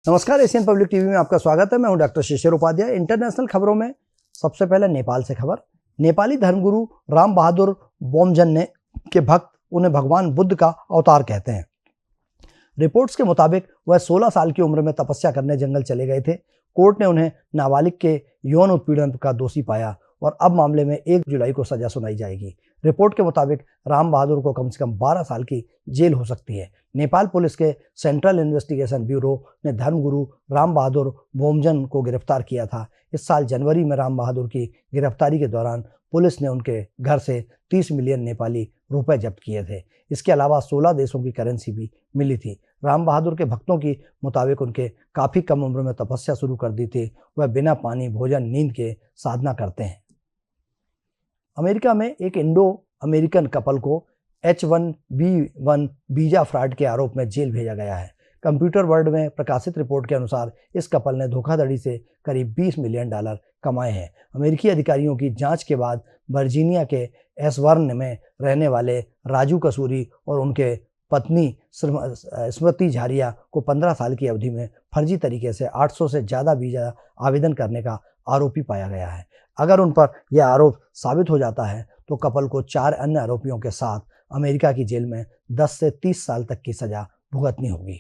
नमस्कार, Asian public TV में आपका स्वागत है। मैं हूं डॉक्टर शिशिर उपाध्याय। इंटरनेशनल खबरों में सबसे पहले नेपाल से खबर। नेपाली धर्मगुरु राम बहादुर बोमजन के भक्त उन्हें भगवान बुद्ध का अवतार कहते हैं। रिपोर्ट्स के मुताबिक वह 16 साल की उम्र में तपस्या करने जंगल चले गए थे। कोर्ट ने उन्हें नाबालिग के यौन उत्पीड़न का दोषी पाया और अब मामले में 1 जुलाई को सजा सुनाई जाएगी। रिपोर्ट के मुताबिक राम बहादुर को कम से कम 12 साल की जेल हो सकती है। नेपाल पुलिस के सेंट्रल इन्वेस्टिगेशन ब्यूरो ने धर्मगुरु राम बहादुर बोमजन को गिरफ्तार किया था। इस साल जनवरी में राम बहादुर की गिरफ्तारी के दौरान पुलिस ने उनके घर से 30 मिलियन नेपाली रुपए जब्त किए थे। इसके अलावा 16 देशों की करेंसी भी मिली थी। राम बहादुर के भक्तों की मुताबिक उनके काफ़ी कम उम्र में तपस्या शुरू कर दी थी। वह बिना पानी, भोजन, नींद के साधना करते हैं। अमेरिका में एक इंडो अमेरिकन कपल को H1B1 वीजा फ्रॉड के आरोप में जेल भेजा गया है। कंप्यूटर वर्ल्ड में प्रकाशित रिपोर्ट के अनुसार इस कपल ने धोखाधड़ी से करीब $20 मिलियन कमाए हैं। अमेरिकी अधिकारियों की जांच के बाद वर्जीनिया के एसवर्न में रहने वाले राजू कसूरी और उनके पत्नी स्मृति झारिया को 15 साल की अवधि में फर्जी तरीके से 800 से ज़्यादा वीजा आवेदन करने का आरोपी पाया गया है। अगर उन पर यह आरोप साबित हो जाता है तो कपल को 4 अन्य आरोपियों के साथ अमेरिका की जेल में 10 से 30 साल तक की सजा भुगतनी होगी।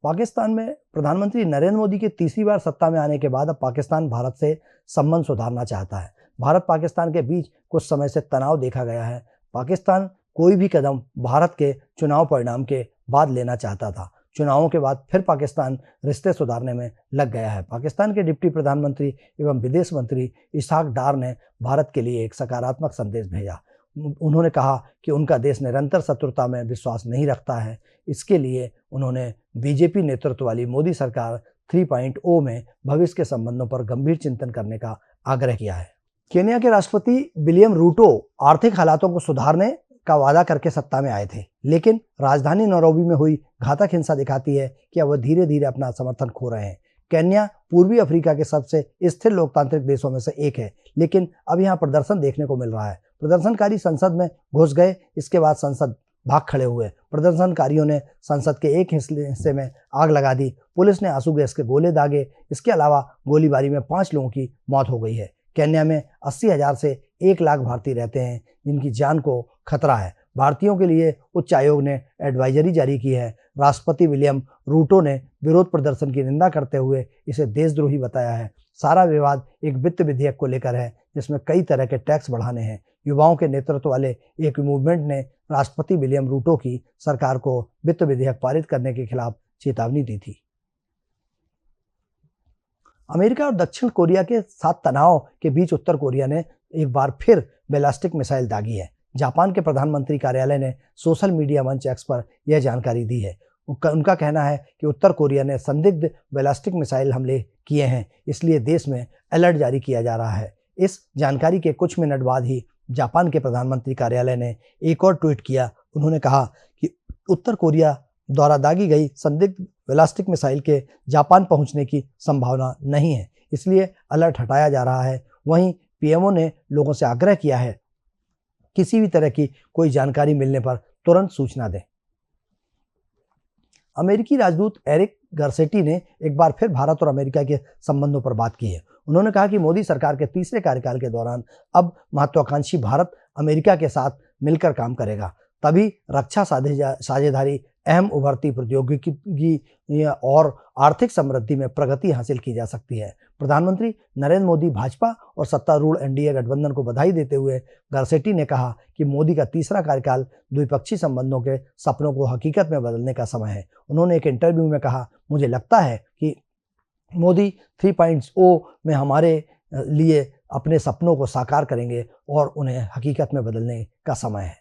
पाकिस्तान में प्रधानमंत्री नरेंद्र मोदी के तीसरी बार सत्ता में आने के बाद अब पाकिस्तान भारत से संबंध सुधारना चाहता है। भारत पाकिस्तान के बीच कुछ समय से तनाव देखा गया है। पाकिस्तान कोई भी कदम भारत के चुनाव परिणाम के बाद लेना चाहता था। चुनावों के बाद फिर पाकिस्तान रिश्ते सुधारने में लग गया है। पाकिस्तान के डिप्टी प्रधानमंत्री एवं विदेश मंत्री इसहाक डार ने भारत के लिए एक सकारात्मक संदेश भेजा। उन्होंने कहा कि उनका देश निरंतर शत्रुता में विश्वास नहीं रखता है। इसके लिए उन्होंने बीजेपी नेतृत्व वाली मोदी सरकार 3.0 में भविष्य के संबंधों पर गंभीर चिंतन करने का आग्रह किया है। केन्या के राष्ट्रपति विलियम रूटो आर्थिक हालातों को सुधारने का वादा करके सत्ता में आए थे, लेकिन राजधानी नैरोबी में हुई घातक हिंसा दिखाती है कि वह धीरे धीरे अपना समर्थन खो रहे हैं। केन्या पूर्वी अफ्रीका के सबसे स्थिर लोकतांत्रिक देशों में से एक है, लेकिन अब यहाँ प्रदर्शन देखने को मिल रहा है। प्रदर्शनकारी संसद में घुस गए, इसके बाद संसद भाग खड़े हुए। प्रदर्शनकारियों ने संसद के एक हिस्से में आग लगा दी। पुलिस ने आंसू गैस के गोले दागे। इसके अलावा गोलीबारी में 5 लोगों की मौत हो गई है। केन्या में 80,000 से 1 लाख भारतीय रहते हैं जिनकी जान को खतरा है। भारतीयों के लिए उच्च आयोग ने एडवाइजरी जारी की है। राष्ट्रपति विलियम रूटो ने विरोध प्रदर्शन की निंदा करते हुए इसे देशद्रोही बताया है। सारा विवाद एक वित्त विधेयक को लेकर है जिसमें कई तरह के टैक्स बढ़ाने हैं। युवाओं के नेतृत्व वाले एक मूवमेंट ने राष्ट्रपति विलियम रूटो की सरकार को वित्त विधेयक पारित करने के खिलाफ चेतावनी दी थी। अमेरिका और दक्षिण कोरिया के साथ तनाव के बीच उत्तर कोरिया ने एक बार फिर बैलिस्टिक मिसाइल दागी है। जापान के प्रधानमंत्री कार्यालय ने सोशल मीडिया मंच एक्स पर यह जानकारी दी है। उनका कहना है कि उत्तर कोरिया ने संदिग्ध बैलिस्टिक मिसाइल हमले किए हैं, इसलिए देश में अलर्ट जारी किया जा रहा है। इस जानकारी के कुछ मिनट बाद ही जापान के प्रधानमंत्री कार्यालय ने एक और ट्वीट किया। उन्होंने कहा कि उत्तर कोरिया द्वारा दागी गई संदिग्ध बैलिस्टिक मिसाइल के जापान पहुंचने की संभावना नहीं है, इसलिए अलर्ट हटाया जा रहा है। वहीं पीएमओ ने लोगों से आग्रह किया है किसी भी तरह की कोई जानकारी मिलने पर तुरंत सूचना दें। अमेरिकी राजदूत एरिक गारसेटी ने एक बार फिर भारत और अमेरिका के संबंधों पर बात की है। उन्होंने कहा कि मोदी सरकार के तीसरे कार्यकाल के दौरान अब महत्वाकांक्षी भारत अमेरिका के साथ मिलकर काम करेगा, तभी रक्षा साझेदारी, अहम उभरती प्रौद्योगिकी और आर्थिक समृद्धि में प्रगति हासिल की जा सकती है। प्रधानमंत्री नरेंद्र मोदी भाजपा और सत्तारूढ़ एनडीए गठबंधन को बधाई देते हुए गारसेटी ने कहा कि मोदी का तीसरा कार्यकाल द्विपक्षीय संबंधों के सपनों को हकीकत में बदलने का समय है। उन्होंने एक इंटरव्यू में कहा, मुझे लगता है कि मोदी 3.0 में हमारे लिए अपने सपनों को साकार करेंगे और उन्हें हकीकत में बदलने का समय है।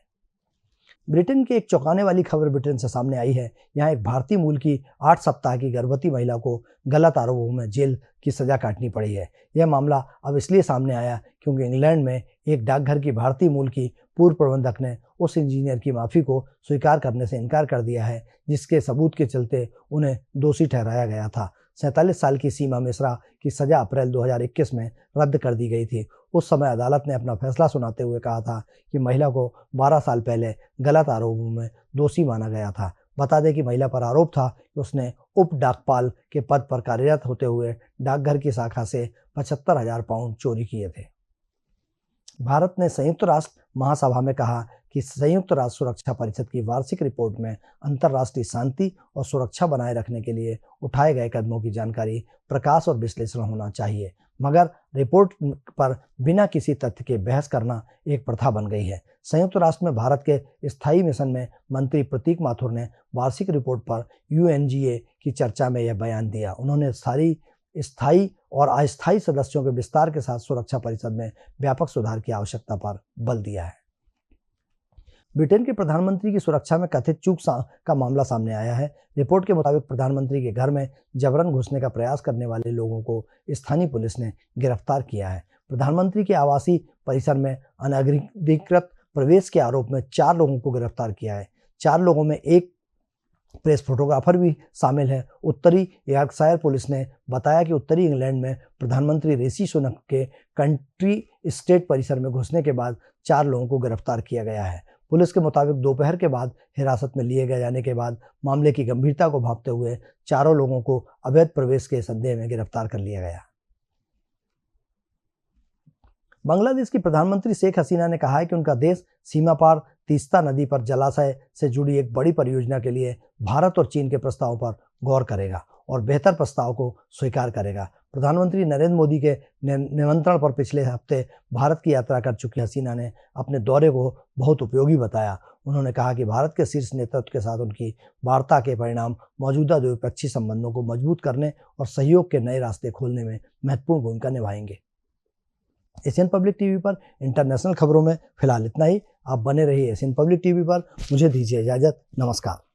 ब्रिटेन की एक चौंकाने वाली खबर ब्रिटेन से सामने आई है। यहाँ एक भारतीय मूल की 8 सप्ताह की गर्भवती महिला को गलत आरोपों में जेल की सजा काटनी पड़ी है। यह मामला अब इसलिए सामने आया क्योंकि इंग्लैंड में एक डाकघर की भारतीय मूल की पूर्व प्रबंधक ने उस इंजीनियर की माफ़ी को स्वीकार करने से इनकार कर दिया है जिसके सबूत के चलते उन्हें दोषी ठहराया गया था। 47 साल की सीमा मिश्रा की सजा अप्रैल 2021 में रद्द कर दी गई थी। उस समय अदालत ने अपना फैसला सुनाते हुए कहा था कि महिला को 12 साल पहले गलत आरोपों में दोषी माना गया था। बता दें कि महिला पर आरोप था कि उसने उप डाकपाल के पद पर कार्यरत होते हुए डाकघर की शाखा से 75,000 पाउंड चोरी किए थे। भारत ने संयुक्त राष्ट्र महासभा में कहा कि संयुक्त राष्ट्र सुरक्षा परिषद की वार्षिक रिपोर्ट में अंतर्राष्ट्रीय शांति और सुरक्षा बनाए रखने के लिए उठाए गए कदमों की जानकारी, प्रकाश और विश्लेषण होना चाहिए, मगर रिपोर्ट पर बिना किसी तथ्य के बहस करना एक प्रथा बन गई है। संयुक्त राष्ट्र में भारत के स्थायी मिशन में मंत्री प्रतीक माथुर ने वार्षिक रिपोर्ट पर यूएनजीए की चर्चा में यह बयान दिया। उन्होंने सारी स्थायी और अस्थायी सदस्यों के विस्तार के साथ सुरक्षा परिषद में व्यापक सुधार की आवश्यकता पर बल दिया है। ब्रिटेन के प्रधानमंत्री की सुरक्षा में कथित चूक का मामला सामने आया है। रिपोर्ट के मुताबिक प्रधानमंत्री के घर में जबरन घुसने का प्रयास करने वाले लोगों को स्थानीय पुलिस ने गिरफ्तार किया है। प्रधानमंत्री के आवासीय परिसर में अनधिकृत प्रवेश के आरोप में 4 लोगों को गिरफ्तार किया है। 4 लोगों में एक प्रेस फोटोग्राफर भी शामिल है। उत्तरी यॉर्कशायर पुलिस ने बताया कि उत्तरी इंग्लैंड में प्रधानमंत्री ऋषि सुनक के कंट्री स्टेट परिसर में घुसने के बाद 4 लोगों को गिरफ्तार किया गया है। पुलिस के मुताबिक दोपहर के बाद हिरासत में लिए गए जाने के बाद मामले की गंभीरता को भांपते हुए चारों लोगों को अवैध प्रवेश के संदेह में गिरफ्तार कर लिया गया। बांग्लादेश की प्रधानमंत्री शेख हसीना ने कहा है कि उनका देश सीमा पार तीस्ता नदी पर जलाशय से जुड़ी एक बड़ी परियोजना के लिए भारत और चीन के प्रस्तावों पर गौर करेगा और बेहतर प्रस्ताव को स्वीकार करेगा। प्रधानमंत्री नरेंद्र मोदी के निमंत्रण पर पिछले हफ्ते भारत की यात्रा कर चुकी हसीना ने अपने दौरे को बहुत उपयोगी बताया। उन्होंने कहा कि भारत के शीर्ष नेतृत्व के साथ उनकी वार्ता के परिणाम मौजूदा द्विपक्षीय संबंधों को मजबूत करने और सहयोग के नए रास्ते खोलने में महत्वपूर्ण भूमिका निभाएंगे। एशियन पब्लिक टीवी पर इंटरनेशनल खबरों में फिलहाल इतना ही। आप बने रहिए एशियन पब्लिक टीवी पर। मुझे दीजिए इजाजत। नमस्कार।